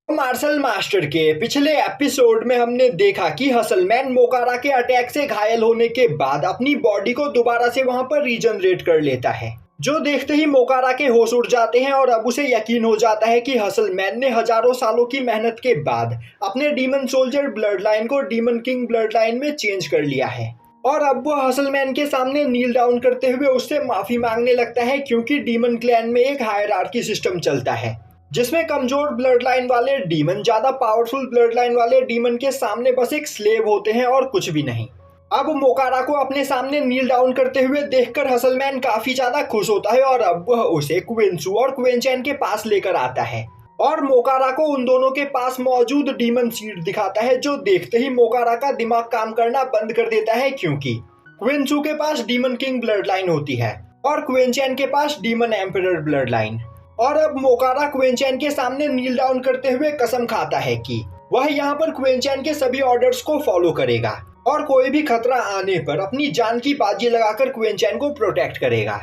Martial master के पिछले episode में हमने देखा कि हसलमैन मोकारा के अटैक से घायल होने के बाद अपनी बॉडी को दोबारा से वहां पर रीजनरेट कर लेता है, जो देखते ही मोकारा के होश उड़ जाते हैं और अब उसे यकीन हो जाता है कि हसलमैन ने हजारों सालों की मेहनत के बाद अपने डीमन सोल्जर ब्लड लाइन को डीमन किंग ब्लड लाइन में चेंज कर लिया है। और अब वो हसलमैन के सामने नील डाउन करते हुए उससे माफी मांगने लगता है, क्योंकि डीमन क्लैन में एक हायरार्की सिस्टम चलता है जिसमें कमजोर ब्लड लाइन वाले डीमन ज्यादा पावरफुल ब्लड लाइन वाले डीमन के सामने बस एक स्लेव होते हैं और कुछ भी नहीं। अब मोकारा को अपने सामने नील डाउन करते हुए देखकर हसलमैन काफी ज्यादा खुश होता है और अब वह उसे क्विंसू और क्विंचैन के पास लेकर आता है और मोकारा को उन दोनों के पास मौजूद डीमन सीड दिखाता है, जो देखते ही मोकारा का दिमाग काम करना बंद कर देता है, क्योंकि क्विंसू के पास डीमन किंग ब्लड लाइन होती है और क्विंचैन के पास डीमन एम्परर ब्लड लाइन। और अब मोकारा क्विंचैन के सामने नील डाउन करते हुए कसम खाता है कि वह यहाँ पर क्विंचैन के सभी ऑर्डर्स को फॉलो करेगा और कोई भी खतरा आने पर अपनी जान की बाजी लगाकर क्विंचैन को प्रोटेक्ट करेगा।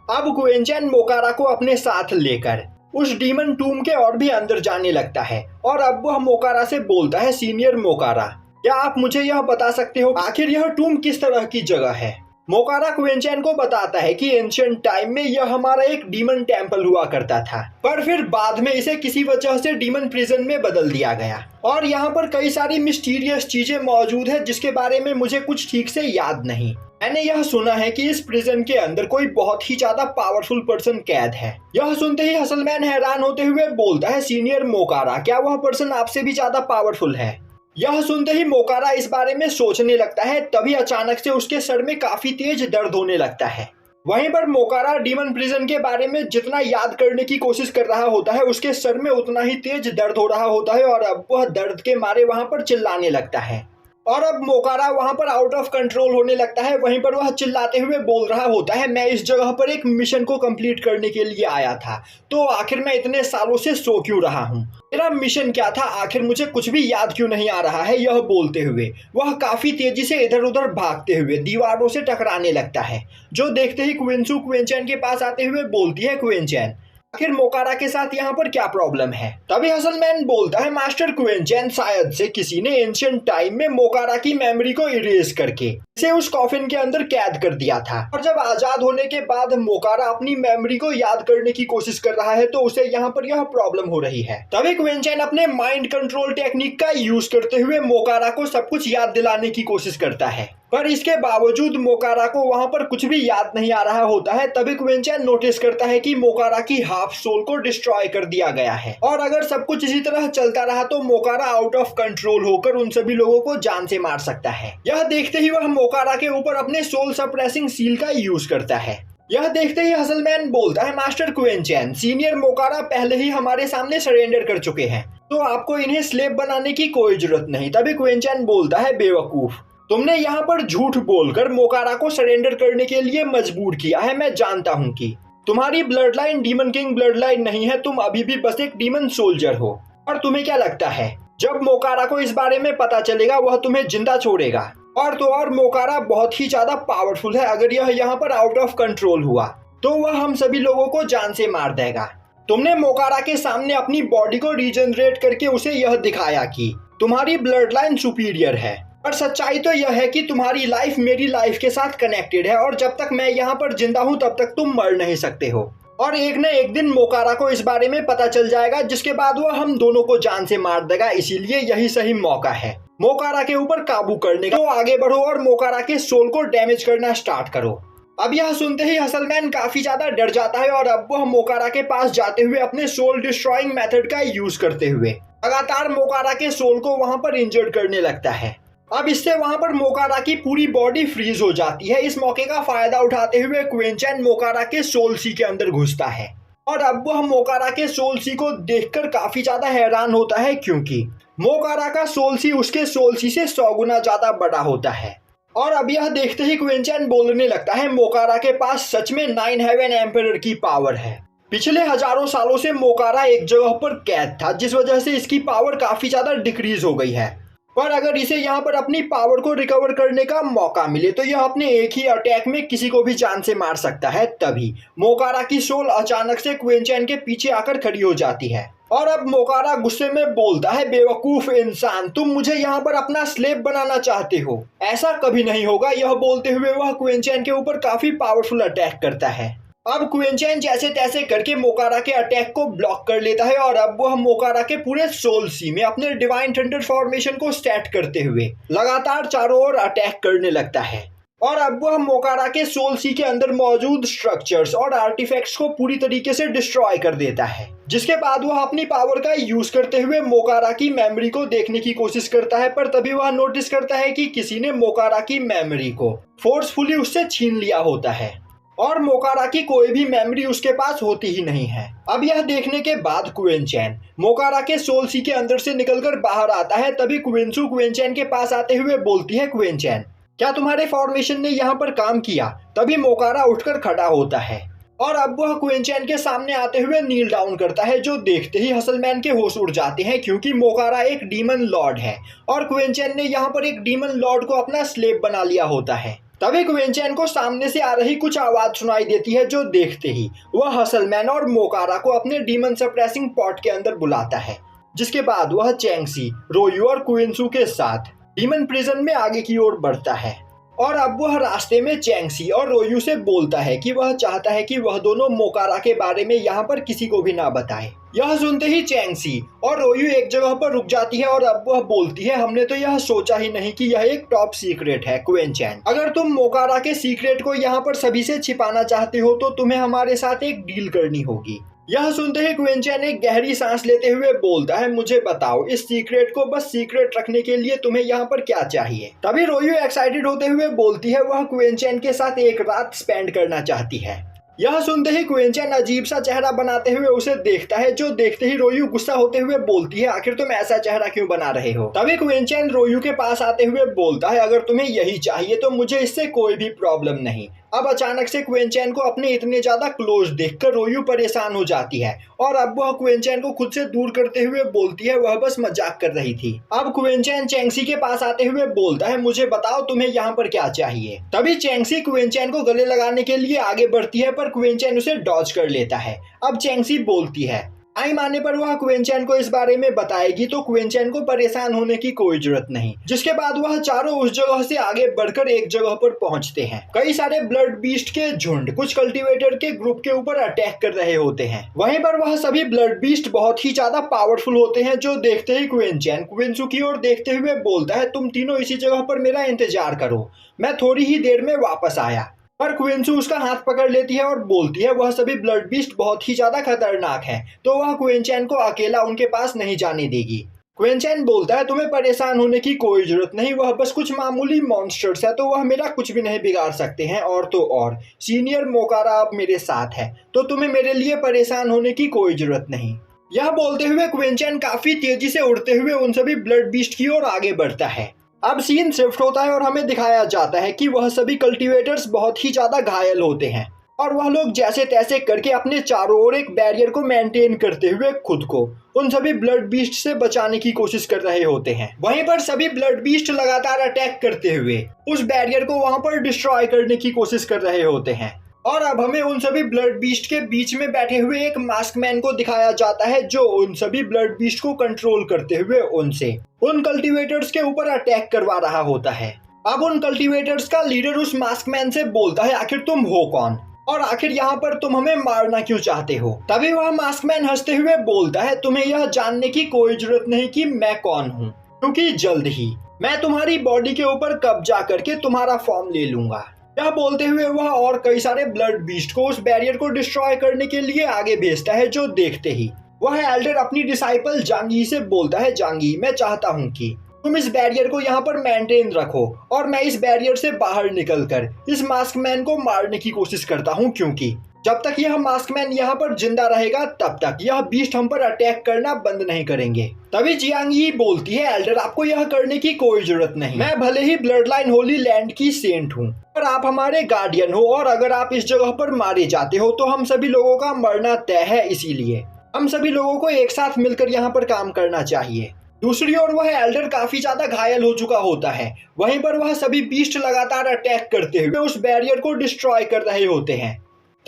अब क्विंचैन मोकारा को अपने साथ लेकर उस डीमन टूम के और भी अंदर जाने लगता है और अब वह मोकारा से बोलता है, सीनियर मोकारा, क्या आप मुझे यह बता सकते हो आखिर यह टूम किस तरह की जगह है? मोकारा क्विंचैन को बताता है कि एंशिएंट टाइम में यह हमारा एक डीमन टेम्पल हुआ करता था, पर फिर बाद में इसे किसी वजह से डीमन प्रिजन में बदल दिया गया और यहाँ पर कई सारी मिस्टीरियस चीजें मौजूद है जिसके बारे में मुझे कुछ ठीक से याद नहीं। मैंने यह सुना है कि इस प्रिजन के अंदर कोई बहुत ही ज्यादा पावरफुल पर्सन कैद है। यह सुनते ही हसलमैन हैरान होते हुए बोलता है, सीनियर मोकारा, क्या वह पर्सन आपसे भी ज्यादा पावरफुल है? यह सुनते ही मोकारा इस बारे में सोचने लगता है, तभी अचानक से उसके सर में काफी तेज दर्द होने लगता है। वहीं पर मोकारा डीमन प्रिजन के बारे में जितना याद करने की कोशिश कर रहा होता है, उसके सर में उतना ही तेज दर्द हो रहा होता है और अब वह दर्द के मारे वहां पर चिल्लाने लगता है और अब मोकारा वहां पर आउट ऑफ कंट्रोल होने लगता है। वहीं पर वह चिल्लाते हुए बोल रहा होता है, मैं इस जगह पर एक मिशन को कंप्लीट करने के लिए आया था, तो आखिर मैं इतने सालों से सो क्यों रहा हूँ? मेरा मिशन क्या था? आखिर मुझे कुछ भी याद क्यों नहीं आ रहा है? यह बोलते हुए वह काफी तेजी से इधर उधर भागते हुए दीवारों से टकराने लगता है, जो देखते ही क्विंसू क्विंचैन के पास आते हुए बोलती है, क्विंचैन, आखिर मोकारा के साथ यहाँ पर क्या प्रॉब्लम है? तभी हसलमैन बोलता है, मास्टर क्विंचैन, शायद से किसी ने एंशिएंट टाइम में मोकारा की मेमोरी को इरेज करके इसे उस कॉफिन के अंदर कैद कर दिया था और जब आजाद होने के बाद मोकारा अपनी मेमोरी को याद करने की कोशिश कर रहा है तो उसे यहाँ पर यह प्रॉब्लम हो रही है। तभी क्विंचैन अपने माइंड कंट्रोल टेक्निक का यूज करते हुए मोकारा को सब कुछ याद दिलाने की कोशिश करता है, पर इसके बावजूद मोकारा को वहां पर कुछ भी याद नहीं आ रहा होता है। तभी क्विंचैन नोटिस करता है कि मोकारा की हाफ सोल को डिस्ट्रॉय कर दिया गया है और अगर सब कुछ इसी तरह चलता रहा तो मोकारा आउट ऑफ कंट्रोल होकर उन सभी लोगों को जान से मार सकता है। यह देखते ही वह मोकारा के ऊपर अपने सोल सप्रेसिंग सील का यूज करता है। यह देखते ही हसलमैन बोलता है, मास्टर क्विंचैन, सीनियर मोकारा पहले ही हमारे सामने सरेंडर कर चुके हैं, तो आपको इन्हें स्लेव बनाने की कोई जरूरत नहीं। तभी क्विंचैन बोलता है, बेवकूफ, तुमने यहाँ पर झूठ बोलकर मोकारा को सरेंडर करने के लिए मजबूर किया है। मैं जानता हूँ कि तुम्हारी blood line demon king blood line नहीं है, तुम अभी भी बस एक डीमन सोल्जर हो। और तुम्हें क्या लगता है जब मोकारा को इस बारे में पता चलेगा वह तुम्हें जिंदा छोड़ेगा? और तो और मोकारा बहुत ही ज्यादा पावरफुल है, अगर यह यहाँ पर आउट ऑफ कंट्रोल हुआ तो वह हम सभी लोगों को जान से मार देगा। तुमने मोकारा के सामने अपनी बॉडी को रीजनरेट करके उसे यह दिखाया कि तुम्हारी ब्लड लाइन सुपीरियर है, पर सच्चाई तो यह है कि तुम्हारी लाइफ मेरी लाइफ के साथ कनेक्टेड है और जब तक मैं यहाँ पर जिंदा हूँ तब तक तुम मर नहीं सकते हो। और एक न एक दिन मोकारा को इस बारे में पता चल जाएगा, जिसके बाद वह हम दोनों को जान से मार देगा। इसीलिए यही सही मौका है मोकारा के ऊपर काबू करने का। तो आगे बढ़ो और मोकारा के सोल को डैमेज करना स्टार्ट करो। अब यह सुनते ही हसलमैन काफी ज्यादा डर जाता है और अब वह मोकारा के पास जाते हुए अपने सोल डिस्ट्रॉइंग मेथड का यूज करते हुए लगातार मोकारा के सोल को वहां पर इंजर्ड करने लगता है। अब इससे वहां पर मोकारा की पूरी बॉडी फ्रीज हो जाती है। इस मौके का फायदा उठाते हुए क्विंचैन मोकारा के सोल सी के अंदर घुसता है और अब वह मोकारा के सोल सी को देखकर काफी ज्यादा हैरान होता है, क्योंकि मोकारा का सोल सी उसके सोल सी से 100 गुना ज्यादा बड़ा होता है। और अब यह देखते ही क्विंचैन बोलने लगता है, मोकारा के पास सच में 9 हेवन एम्परर की पावर है। पिछले हजारों सालों से मोकारा एक जगह पर कैद था, जिस वजह से इसकी पावर काफी ज्यादा डिक्रीज हो गई है, पर अगर इसे यहाँ पर अपनी पावर को रिकवर करने का मौका मिले तो यह अपने एक ही अटैक में किसी को भी जान से मार सकता है। तभी मोकारा की सोल अचानक से क्विंचैन के पीछे आकर खड़ी हो जाती है और अब मोकारा गुस्से में बोलता है, बेवकूफ इंसान, तुम मुझे यहाँ पर अपना स्लेव बनाना चाहते हो, ऐसा कभी नहीं होगा। यह बोलते हुए वह क्विंचैन के ऊपर काफी पावरफुल अटैक करता है। अब क्विंचैन जैसे तैसे करके मोकारा के अटैक को ब्लॉक कर लेता है और अब वह मोकारा के पूरे सोल सी में अपने डिवाइन थंडर फॉर्मेशन को सेट करते हुए लगातार चारों ओर अटैक करने लगता है। और अब वह मोकारा के सोल सी के अंदर मौजूद स्ट्रक्चर्स और आर्टिफैक्ट्स को पूरी तरीके से डिस्ट्रॉय कर देता है, जिसके बाद वह अपनी पावर का यूज करते हुए मोकारा की मेमोरी को देखने की कोशिश करता है। पर तभी वह नोटिस करता है कि किसी ने मोकारा की मेमोरी को फोर्सफुली उससे छीन लिया होता है और मोकारा की कोई भी मेमोरी उसके पास होती ही नहीं है। अब यह देखने के बाद क्विंचैन मोकारा के सोल सी के अंदर से निकलकर बाहर आता है। तभी क्विंसू क्विंचैन के पास आते हुए बोलती है, क्विंचैन, क्या तुम्हारे फॉर्मेशन ने यहाँ पर काम किया? तभी मोकारा उठकर खड़ा होता है और अब वह क्विंचैन के सामने आते हुए नील डाउन करता है, जो देखते ही हसलमैन के होश उड़ जाते हैं, क्योंकि मोकारा एक डीमन लॉर्ड है और क्विंचैन ने यहाँ पर एक डीमन लॉर्ड को अपना स्लेव बना लिया होता है। तभी क्विंचैन को सामने से आ रही कुछ आवाज सुनाई देती है, जो देखते ही वह हसलमैन और मोकारा को अपने डीमन सप्रेसिंग पॉट के अंदर बुलाता है, जिसके बाद वह चैंगसी, रोयू और क्विंसू के साथ डीमन प्रिजन में आगे की ओर बढ़ता है। और अब वह रास्ते में चैंगसी और रोयू से बोलता है कि वह चाहता है कि वह दोनों मोकारा के बारे में यहाँ पर किसी को भी ना बताए। यह सुनते ही चैंगसी और रोयू एक जगह पर रुक जाती है और अब वह बोलती है, हमने तो यह सोचा ही नहीं कि यह एक टॉप सीक्रेट है क्विंचैन। अगर तुम मोकारा के सीक्रेट को यहाँ पर सभी से छिपाना चाहते हो तो तुम्हें हमारे साथ एक डील करनी होगी। यह सुनते ही क्विंचैन एक गहरी सांस लेते हुए बोलता है, मुझे बताओ, इस सीक्रेट को बस सीक्रेट रखने के लिए तुम्हें यहाँ पर क्या चाहिए? तभी रोयू एक्साइटेड होते हुए बोलती है, वह क्विंचैन के साथ एक रात स्पेंड करना चाहती है। यह सुनते ही क्विंचैन अजीब सा चेहरा बनाते हुए उसे देखता है, जो देखते ही रोयू गुस्सा होते हुए बोलती है, आखिर तुम ऐसा चेहरा क्यों बना रहे हो? तभी क्विंचैन रोयू के पास आते हुए बोलता है, अगर तुम्हें यही चाहिए तो मुझे इससे कोई भी प्रॉब्लम नहीं। अब अचानक से क्विंचैन को अपने इतने ज्यादा क्लोज देखकर रोयू परेशान हो जाती है और अब वह क्विंचैन को खुद से दूर करते हुए बोलती है, वह बस मजाक कर रही थी। अब क्विंचैन चैंगसी के पास आते हुए बोलता है, मुझे बताओ तुम्हें यहाँ पर क्या चाहिए? तभी चैंगसी क्विंचैन को गले लगाने के लिए आगे बढ़ती है, पर क्विंचैन उसे डॉज कर लेता है। अब चैंगसी बोलती है, टाइम आने पर वह क्विंचैन को इस बारे में बताएगी, तो क्विंचैन को परेशान होने की कोई जरूरत नहीं। जिसके बाद वह चारों उस जगह से आगे बढ़कर एक जगह पर पहुंचते हैं। कई सारे ब्लड बीस्ट के झुंड कुछ कल्टीवेटर के ग्रुप के ऊपर अटैक कर रहे होते हैं। वहीं पर वह सभी ब्लड बीस्ट बहुत ही ज्यादा पावरफुल होते हैं, जो देखते ही क्विंचैन क्विंसू की ओर देखते हुए बोलता है, तुम तीनों इसी जगह पर मेरा इंतजार करो, मैं थोड़ी ही देर में वापस आया। पर क्विंसू उसका हाथ पकड़ लेती है और बोलती है, वह सभी ब्लड बीस्ट बहुत ही ज्यादा खतरनाक है, तो वह क्विंचैन को अकेला उनके पास नहीं जाने देगी। क्विंचैन बोलता है, तुम्हें परेशान होने की कोई जरूरत नहीं, वह बस कुछ मामूली मॉन्स्टर्स है, तो वह मेरा कुछ भी नहीं बिगाड़ सकते हैं। और तो और सीनियर मोकारा अब मेरे साथ है, तो तुम्हें मेरे लिए परेशान होने की कोई जरूरत नहीं। यह बोलते हुए क्विंचैन काफी तेजी से उड़ते हुए उन सभी ब्लड बीस्ट की ओर आगे बढ़ता है। अब सीन शिफ्ट होता है और हमें दिखाया जाता है कि वह सभी कल्टीवेटर्स बहुत ही ज्यादा घायल होते हैं और वह लोग जैसे तैसे करके अपने चारों ओर एक बैरियर को मेंटेन करते हुए खुद को उन सभी ब्लड बीस्ट से बचाने की कोशिश कर रहे होते हैं। वहीं पर सभी ब्लड बीस्ट लगातार अटैक करते हुए उस बैरियर को वहां पर डिस्ट्रॉय करने की कोशिश कर रहे होते हैं। और अब हमें उन सभी ब्लड बीस्ट के बीच में बैठे हुए एक मास्क मैन को दिखाया जाता है, जो उन सभी ब्लड बीस्ट को कंट्रोल करते हुए उनसे उन कल्टीवेटर्स के ऊपर अटैक करवा रहा होता है। अब उन कल्टीवेटर्स का लीडर उस मास्क मैन से बोलता है, आखिर तुम हो कौन और आखिर यहाँ पर तुम हमें मारना क्यों चाहते हो? तभी वह मास्क मैन हंसते हुए बोलता है, तुम्हें यह जानने की कोई जरूरत नहीं कि मैं कौन हूँ, क्योंकि जल्द ही मैं तुम्हारी बॉडी के ऊपर कब्जा करके तुम्हारा फॉर्म ले लूंगा। यह बोलते हुए वह और कई सारे ब्लड बीस्ट को उस बैरियर को डिस्ट्रॉय करने के लिए आगे भेजता है, जो देखते ही वह एल्डर अपनी डिसाइपल जांगी से बोलता है, जांगी, मैं चाहता हूँ कि तुम इस बैरियर को यहाँ पर मेंटेन रखो और मैं इस बैरियर से बाहर निकलकर इस मास्क मैन को मारने की कोशिश करता हूँ, क्योंकि जब तक यह मास्क मैन यहाँ पर जिंदा रहेगा तब तक यह बीस्ट हम पर अटैक करना बंद नहीं करेंगे। तभी जियांगी बोलती है, एल्डर, आपको यह करने की कोई जरूरत नहीं, मैं भले ही ब्लड लाइन होली लैंड की सेंट हूँ, पर आप हमारे गार्डियन हो और अगर आप इस जगह पर मारे जाते हो तो हम सभी लोगों का मरना तय है, इसीलिए हम सभी लोगों को एक साथ मिलकर यहाँ पर काम करना चाहिए। दूसरी ओर वह एल्डर काफी ज्यादा घायल हो चुका होता है। वहीं पर वह सभी बीस्ट लगातार अटैक करते हुए उस बैरियर को डिस्ट्रॉय कर रहे होते हैं।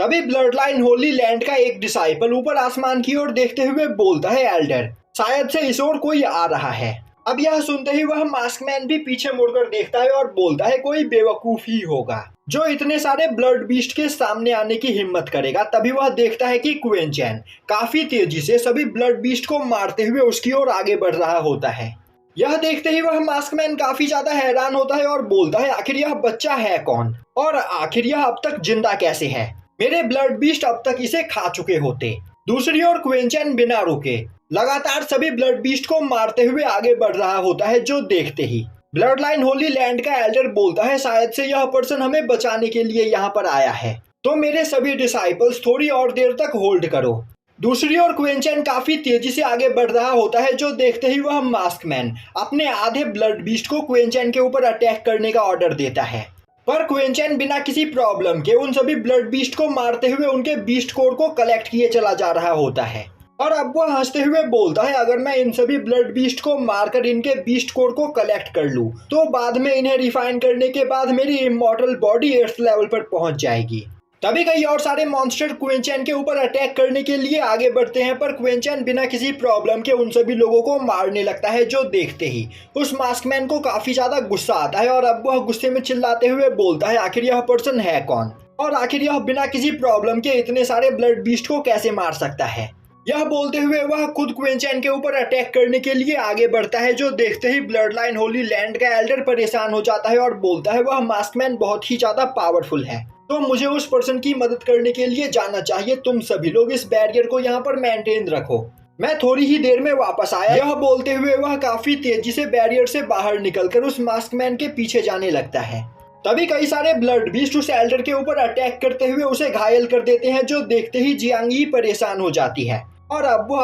तभी ब्लड लाइन होली लैंड का एक डिसाइपल ऊपर आसमान की ओर देखते हुए बोलता है, एल्डर शायद से इस ओर कोई आ रहा है। अब यह सुनते ही वह मास्कमैन भी पीछे मुड़कर देखता है और बोलता है, कोई बेवकूफ ही होगा जो इतने सारे ब्लड बीस्ट के सामने आने की हिम्मत करेगा। तभी वह देखता है कि क्वेंचैन काफी तेजी से सभी ब्लड बीस्ट को मारते हुए उसकी ओर आगे बढ़ रहा होता है। यह देखते ही वह मास्कमैन काफी ज्यादा हैरान होता है और बोलता है, आखिर यह बच्चा है कौन और आखिर यह अब तक जिंदा कैसे है? मेरे ब्लड बीस्ट अब तक इसे खा चुके होते। दूसरी ओर क्वेंचैन बिना रुके लगातार सभी ब्लड बीस्ट को मारते हुए आगे बढ़ रहा होता है, जो देखते ही ब्लड लाइन होली लैंड का एल्डर बोलता है, शायद से यह पर्सन हमें बचाने के लिए यहाँ पर आया है, तो मेरे सभी डिसाइपल्स थोड़ी और देर तक होल्ड करो। दूसरी ओर क्वेंचैन काफी तेजी से आगे बढ़ रहा होता है, जो देखते ही वह मास्कमैन अपने आधे ब्लड बीस्ट को क्वेंचैन के ऊपर अटैक करने का ऑर्डर देता है। पर क्वेंचैन बिना किसी प्रॉब्लम के उन सभी ब्लड बीस्ट को मारते हुए उनके बीस्ट कोर को कलेक्ट किए चला जा रहा होता है। और अब वह हंसते हुए बोलता है, अगर मैं इन सभी ब्लड बीस्ट को मारकर इनके बीस्ट कोर को कलेक्ट कर लूं, तो बाद में इन्हें रिफाइन करने के बाद मेरी इमॉर्टल बॉडी 8th लेवल पर पहुंच जाएगी। तभी कई और सारे मॉन्स्टर क्वेंचैन के ऊपर अटैक करने के लिए आगे बढ़ते हैं, पर क्वेंचैन बिना किसी प्रॉब्लम के उन सभी लोगों को मारने लगता है, जो देखते ही उस मास्कमैन को काफी ज्यादा गुस्सा आता है और अब वह गुस्से में चिल्लाते हुए बोलता है, आखिर यह पर्सन है कौन और आखिर यह बिना किसी प्रॉब्लम के इतने सारे ब्लड बीस्ट को कैसे मार सकता है? यह बोलते हुए वह खुद क्वेंचैन के ऊपर अटैक करने के लिए आगे बढ़ता है, जो देखते ही ब्लड लाइन होली लैंड का एल्डर परेशान हो जाता है और बोलता है, वह मास्कमैन बहुत ही ज्यादा पावरफुल है, तो मुझे उस पर्सन की मदद करने के लिए जाना चाहिए। तुम सभी लोग इस बैरियर को यहाँ पर मेंटेन रखो, मैं थोड़ी ही देर में वापस आया। यह बोलते हुए वह काफी तेजी से बैरियर से बाहर निकलकर उस मास्कमैन के पीछे जाने लगता है। तभी कई सारे ब्लड बीस्ट उस एल्डर के ऊपर अटैक करते हुए उसे घायल कर देते हैं, जो देखते ही जियांगी परेशान हो जाती है और अब वो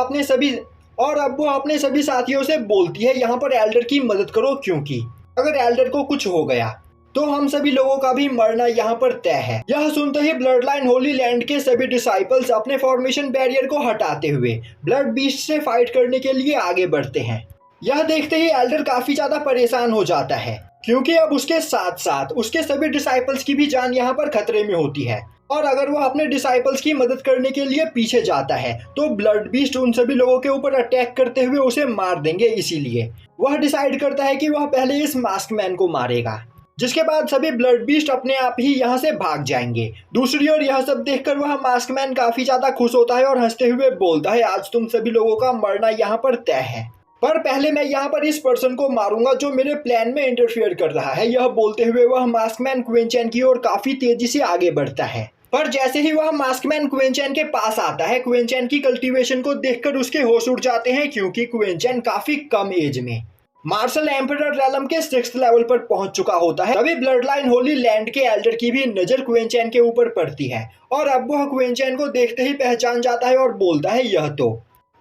अपने सभी साथियों से बोलती है, यहाँ पर एल्डर की मदद करो, क्योंकि अगर एल्डर को कुछ हो गया तो हम सभी लोगों का भी मरना यहाँ पर तय है। यह सुनते ही ब्लड लाइन होली लैंड के सभी डिसाइपल्स अपने फॉर्मेशन बैरियर को हटाते हुए ब्लड बीस्ट से फाइट करने के लिए आगे बढ़ते हैं। यह देखते ही एल्डर काफी ज्यादा परेशान हो जाता है, क्योंकि अब उसके साथ साथ उसके सभी डिसाइपल्स की भी जान यहाँ पर खतरे में होती है और अगर वह अपने डिसाइपल्स की मदद करने के लिए पीछे जाता है तो ब्लड बीस्ट उन सभी लोगों के ऊपर अटैक करते हुए उसे मार देंगे। इसीलिए वह डिसाइड करता है कि वह पहले इस मास्कमैन को मारेगा, जिसके बाद सभी ब्लड बीस्ट अपने आप ही यहाँ से भाग जाएंगे। दूसरी ओर यह सब देखकर वह मास्कमैन काफी ज्यादा खुश होता है और हंसते हुए बोलता है, आज तुम सभी लोगों का मरना यहाँ पर तय है, पर पहले मैं यहाँ पर इस पर्सन को मारूंगा जो मेरे प्लान में इंटरफेयर कर रहा है। यह बोलते हुए वह मास्कमैन क्वेंचैन की ओर काफी तेजी से आगे बढ़ता है, पर जैसे ही वह मास्कमैन क्वेंचैन के पास आता है, क्वेंचैन की कल्टीवेशन को देखकर उसके होश उड़ जाते हैं, क्योंकि क्वेंचैन काफी कम एज में मार्शल एम्परर रेलम के 6th लेवल पर पहुंच चुका होता है। तभी ब्लड लाइन होली लैंड के एल्डर की भी नजर क्वेंचैन के ऊपर पड़ती है और अब वह क्वेंचैन को देखते ही पहचान जाता है और बोलता है,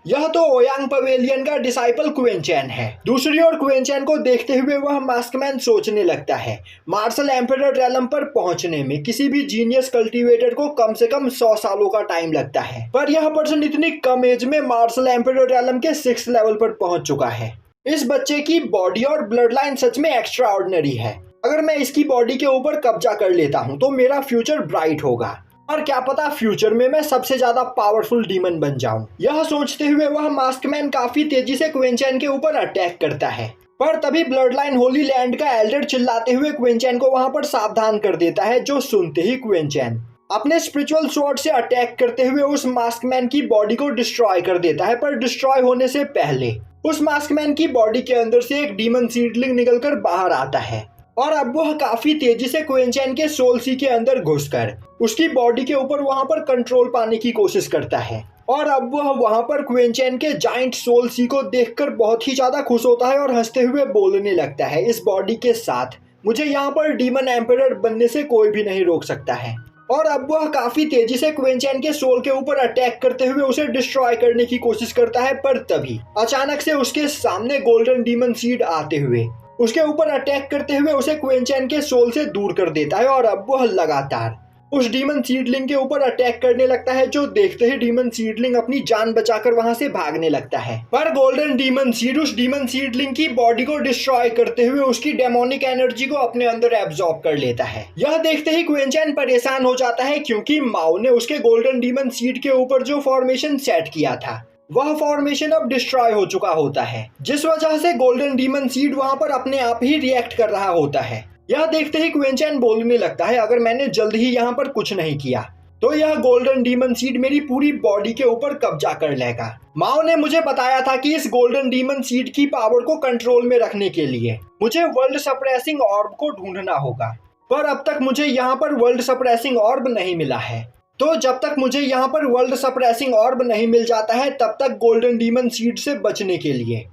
यह तो ओयांग पवेलियन का डिसाइपल क्वेंचैन है। दूसरी ओर क्वेंचैन को देखते हुए वह मास्कमैन सोचने लगता है, मार्शल एम्परर रेलम पर पहुंचने में किसी भी जीनियस कल्टीवेटर को कम से कम 100 सालों का टाइम लगता है, पर यह पर्सन इतनी कम एज में मार्शल एम्परर रेलम के 6th लेवल पर पहुंच चुका है। इस बच्चे की बॉडी और ब्लड लाइन सच में एक्स्ट्रा ऑर्डिनरी है। अगर मैं इसकी बॉडी के ऊपर कब्जा कर लेता हूँ तो मेरा फ्यूचर ब्राइट होगा और क्या पता फ्यूचर में मैं सबसे ज्यादा पावरफुल डीमन बन जाऊं। यह सोचते हुए वह मास्कमैन काफी तेजी से क्वेंचैन के ऊपर अटैक करता है, पर तभी ब्लड लाइन होली लैंड का एल्डर चिल्लाते हुए क्वेंचैन को वहां पर सावधान कर देता है, जो सुनते ही क्वेंचैन अपने स्पिरिचुअल स्वॉर्ड से अटैक करते हुए उस मास्कमैन की बॉडी को डिस्ट्रॉय कर देता है। पर डिस्ट्रॉय होने से पहले उस मास्कमैन की बॉडी के अंदर से एक डीमन सीडलिंग निकलकर बाहर आता है और अब वह काफी तेजी से क्वेंचैन के सोल सी के अंदर घुसकर उसकी बॉडी के ऊपर वहां पर कंट्रोल पाने की कोशिश करता है और अब वह वहां पर क्वेंचैन के जाइंट सोल सी को देखकर बहुत ही ज्यादा खुश होता है और हंसते हुए बोलने लगता है, इस बॉडी के साथ मुझे यहाँ पर डीमन एम्परर बनने से कोई भी नहीं रोक सकता है। और अब वह काफी तेजी से क्वेंचैन के सोल के ऊपर अटैक करते हुए उसे डिस्ट्रॉय करने की कोशिश करता है, पर तभी अचानक से उसके सामने गोल्डन डीमन सीड आते हुए उसके ऊपर अटैक करते हुए उसे क्वेंचैन के सोल से दूर कर देता है और अब वह लगातार उस डीमन सीडलिंग के ऊपर अटैक करने लगता है, जो देखते ही डीमन सीडलिंग अपनी जान बचाकर वहां से भागने लगता है। पर गोल्डन डीमन सीड उस डीमन सीडलिंग की बॉडी को डिस्ट्रॉय करते हुए उसकी डेमोनिक एनर्जी को अपने अंदर एब्जॉर्ब कर लेता है। यह देखते ही क्वीन चैन परेशान हो जाता है, क्योंकि माओ ने उसके गोल्डन डीमन सीड के ऊपर जो फॉर्मेशन सेट किया था वह फॉर्मेशन अब डिस्ट्रॉय हो चुका होता है, जिस वजह से गोल्डन डीमन सीड वहां पर अपने आप ही रिएक्ट कर रहा होता है। यह देखते ही क्वीन चैन बोलने लगता है, अगर मैंने जल्द ही यहाँ पर कुछ नहीं किया तो यह गोल्डन डीमन सीड मेरी पूरी बॉडी के ऊपर कब्जा कर लेगा। माओ ने मुझे बताया था कि इस गोल्डन डीमन सीड की पावर को कंट्रोल में रखने के लिए मुझे वर्ल्ड सप्रेसिंग ऑर्ब को ढूंढना होगा, पर अब तक मुझे यहाँ पर वर्ल्ड सप्रेसिंग ऑर्ब नहीं मिला है। तो जब तक मुझे यहाँ पर वर्ल्ड सप्रेसिंग ऑर्ब नहीं मिल जाता है, तब तक गोल्डन डीमन सीड से बचने के लिए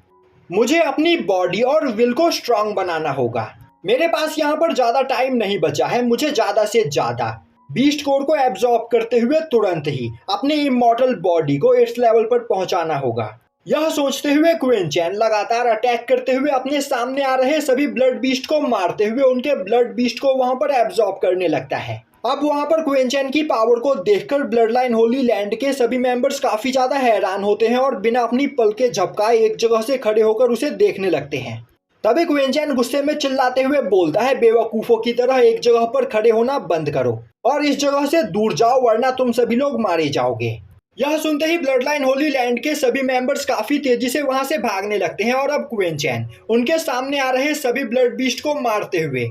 मुझे अपनी बॉडी और विल को स्ट्रांग बनाना होगा। मेरे पास यहाँ पर ज्यादा टाइम नहीं बचा है, मुझे ज्यादा से ज्यादा बीस्ट कोर को एब्जॉर्ब करते हुए तुरंत ही अपने इमॉर्टल बॉडी को इस लेवल पर पहुंचाना होगा। यह सोचते हुए क्वीन चैन लगातार अटैक करते हुए अपने सामने आ रहे सभी ब्लड बीस्ट को मारते हुए उनके ब्लड बीस्ट को वहां पर एब्जॉर्ब करने लगता है। अब वहां पर क्वीन चैन की पावर को देखकर ब्लड लाइन होली लैंड के सभी मेंबर्स काफी ज्यादा हैरान होते हैं और बिना अपनी पल के झपकाए एक जगह से खड़े होकर उसे देखने लगते हैं। तभी क्वीन चैन गुस्से में चिल्लाते हुए बोलता है, बेवकूफों की तरह एक जगह पर खड़े होना बंद करो और इस जगह से दूर जाओ, वरना तुम सभी लोग मारे जाओगे। यह सुनते ही ब्लड लाइन होली लैंड के सभी मेंबर्स काफी तेजी से वहां से भागने लगते हैं और अब क्वीन चैन उनके सामने आ रहे सभी ब्लड बीस्ट को मारते हुए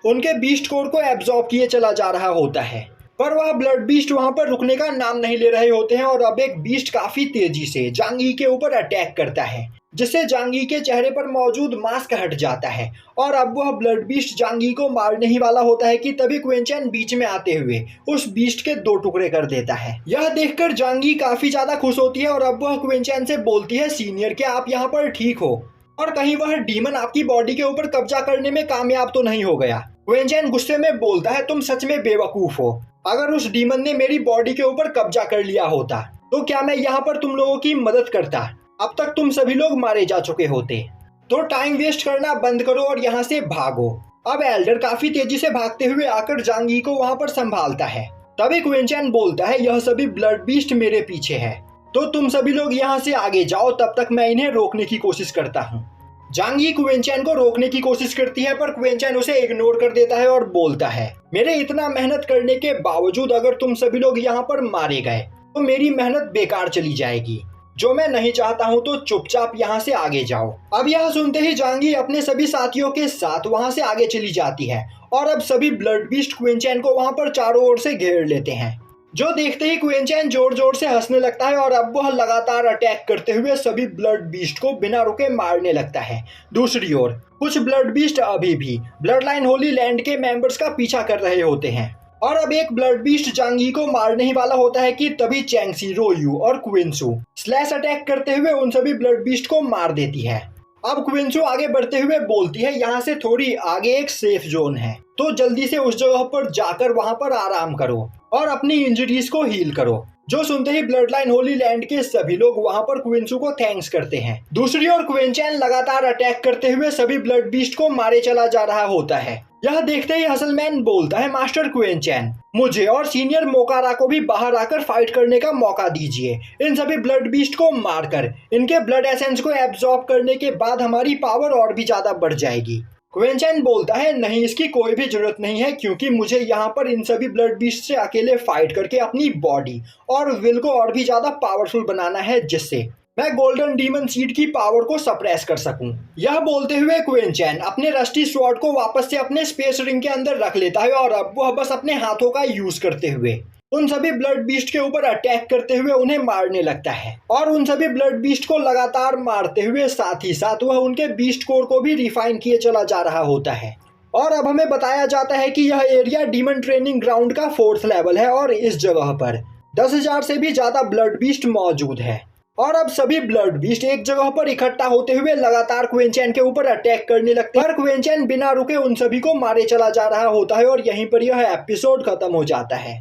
उनके बीस्ट कोर को एब्जॉर्ब किए चला जा रहा होता है। पर वह ब्लड बीस्ट वहां पर रुकने का नाम नहीं ले रहे होते हैं और अब एक बीस्ट काफी तेजी से जांग यी के ऊपर अटैक करता है, जिससे जांग यी के चेहरे पर मौजूद मास्क हट जाता है और अब वह ब्लड बीस्ट जांग यी को मारने ही वाला होता है कि तभी क्वीन चैन बीच में आते हुए उस बीस्ट के 2 टुकड़े कर देता है। यह देखकर जांग यी काफी ज्यादा खुश होती है और अब वह क्वीन चैन से बोलती है, सीनियर क्या आप यहाँ पर ठीक हो और कहीं वह डीमन आपकी बॉडी के ऊपर कब्जा करने में कामयाब तो नहीं हो गया? क्वीन चैन गुस्से में बोलता है, तुम सच में बेवकूफ हो। अगर उस डीमन ने मेरी बॉडी के ऊपर कब्जा कर लिया होता तो क्या मैं यहाँ पर तुम लोगों की मदद करता? अब तक तुम सभी लोग मारे जा चुके होते। तो टाइम वेस्ट करना बंद करो और यहाँ से भागो। अब एल्डर काफी तेजी से भागते हुए आकर जांग यी को वहां पर संभालता है। तभी क्वीन चैन बोलता है, यह सभी ब्लड बीस्ट मेरे पीछे है, तो तुम सभी लोग यहाँ से आगे जाओ, तब तक मैं इन्हें रोकने की कोशिश करता हूँ। जांग यी क्वीन चैन को रोकने की कोशिश करती है, पर क्वीन चैन उसे इग्नोर कर देता है और बोलता है, मेरे इतना मेहनत करने के बावजूद अगर तुम सभी लोग यहाँ पर मारे गए तो मेरी मेहनत बेकार चली जाएगी, जो मैं नहीं चाहता हूँ, तो चुपचाप यहाँ से आगे जाओ। अब यह सुनते ही जांग यी अपने सभी साथियों के साथ वहाँ से आगे चली जाती है और अब सभी ब्लड बीस्ट क्वीन चैन को वहाँ पर चारों ओर से घेर लेते हैं, जो देखते ही क्वीन चैन जोर जोर से हंसने लगता है और अब वह लगातार अटैक करते हुए सभी ब्लड बीस्ट को बिना रुके मारने लगता है। दूसरी ओर कुछ ब्लड बीस्ट अभी भी ब्लड लाइन होली लैंड के मेंबर्स का पीछा कर रहे होते हैं और अब एक ब्लड बीस्ट जांग यी को मारने ही वाला होता है कि तभी चैंगसी, रोयू और क्विंसू स्लैश अटैक करते हुए उन सभी ब्लड बीस्ट को मार देती है। अब क्विंसू आगे बढ़ते हुए बोलती है, यहाँ से थोड़ी आगे एक सेफ जोन है, तो जल्दी से उस जगह पर जाकर वहां पर आराम करो और अपनी इंजरीज को हील करो। जो सुनते ही ब्लड लाइन होली लैंड के सभी लोग वहां पर क्विंसू को थैंक्स करते हैं। दूसरी ओर क्वीन चैन लगातार अटैक करते हुए सभी ब्लड बीस्ट को मारे चला जा रहा होता है। यह देखते ही हसलमैन बोलता है, मास्टर क्वीन चैन, मुझे और सीनियर मोकारा को भी बाहर आकर फाइट करने का मौका दीजिए। इन सभी ब्लड बीस्ट को मारकर इनके ब्लड एसेंस को एब्जॉर्ब करने के बाद हमारी पावर और भी ज्यादा बढ़ जाएगी। क्वीन चैन बोलता है, नहीं, इसकी कोई भी जरूरत नहीं है, क्योंकि मुझे यहाँ पर इन सभी ब्लड बीस्ट से अकेले फाइट करके अपनी बॉडी और विल को और भी ज्यादा पावरफुल बनाना है, जिससे मैं गोल्डन डीमन सीड की पावर को सप्रेस कर सकूं। यह बोलते हुए क्वीन चैन अपने रस्टी स्वॉर्ड को वापस से अपने स्पेस रिंग के अंदर रख लेता है और अब वह बस अपने हाथों का यूज करते हुए उन सभी ब्लड बीस्ट के ऊपर अटैक करते हुए उन्हें मारने लगता है और उन सभी ब्लड बीस्ट को लगातार मारते हुए साथ ही साथ वह उनके बीस्ट कोर को भी रिफाइन किए चला जा रहा होता है। और अब हमें बताया जाता है कि यह एरिया डीमन ट्रेनिंग ग्राउंड का 4th लेवल है और इस जगह पर 10,000 से भी ज्यादा ब्लड बीस्ट मौजूद है और अब सभी ब्लड बीस्ट एक जगह पर इकट्ठा होते हुए लगातार क्वीन चैन के ऊपर अटैक करने लगते हैं। क्वीन चैन बिना रुके उन सभी को मारे चला जा रहा होता है और यहीं पर यह एपिसोड खत्म हो जाता है।